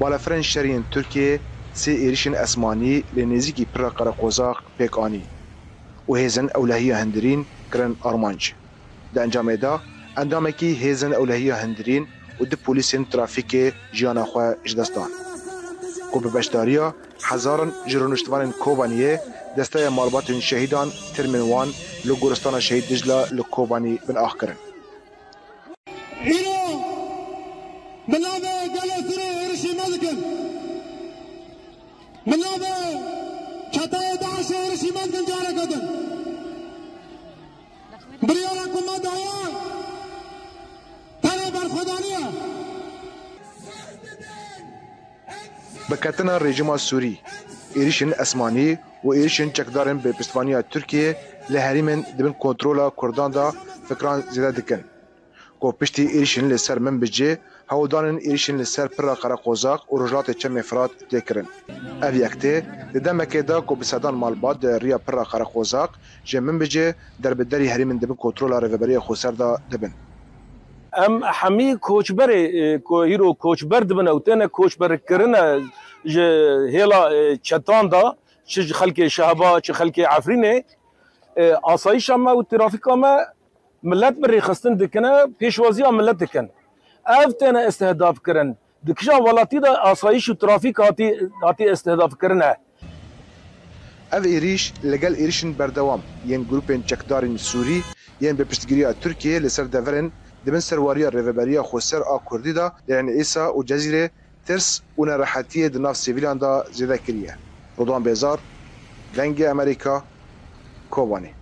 بالافرن شرین ترکیه سه ایریشن اسمانی لنزیکی پر قرقوزاق پیکانی و هیزن اولهی هندرین کرن آرمانج. در انجام دا اندامکی هیزن اولهی هندرین و ده پولیسین ترافیک جیانا خواه جدستان. کو به بشداریا هزاران جرونشتوان کوبانیه دسته مالبات شهیدان ترمنوان لگورستان شهید دجلا لکوبانی بن آخ کرن. منابع جلسه ارشي مدكن منابع كتاي داعش ارشي مدكن جارة قدن بريالكم ما دعوة تاني برخدانية بكتنا الرجيم السوري إيريشن أسماني وإيريشن چكدارن بپشتوانية تركيا لهريمن دبن كنترولا كردان دا فكران زيادة دكن کو پشتی ایریشن لسر من بجه هودانن ایریشن لسر پر قرقوزاق و رجلات چم افراد تکرن. او یکته دمکه دا کو بسدان مالباد ریا پر قرقوزاق جه من بجه در بدری هری من دبن کنترل رهبری خوسر دا دبن. ام حمی کوچبر کو هیرو کوچبر دبن او تنه کوچبر کرنه جه هلا چتان دا چه خلک شهبا چه خلک عفرینه آسایش ما و ترافیک ما ملت بری خستن دکنه پیشوازی ملت دکن افتن استهداف کرن دکشان ولاتی دا آسایش و ترافیک هاتی استهداف کرنه او ایریش لگل ایریشن بردوام ین گروپین چکدارین سوری ین به پشتگیری ترکیه لسر دورن دبن سرواری رهبری خوسر آ کردی دا یعنی ایسا و جزیره ترس و نراحتی دناف سیویلان دا زیده کریه. رضوان بیزار دنگ امریکا کوبانی.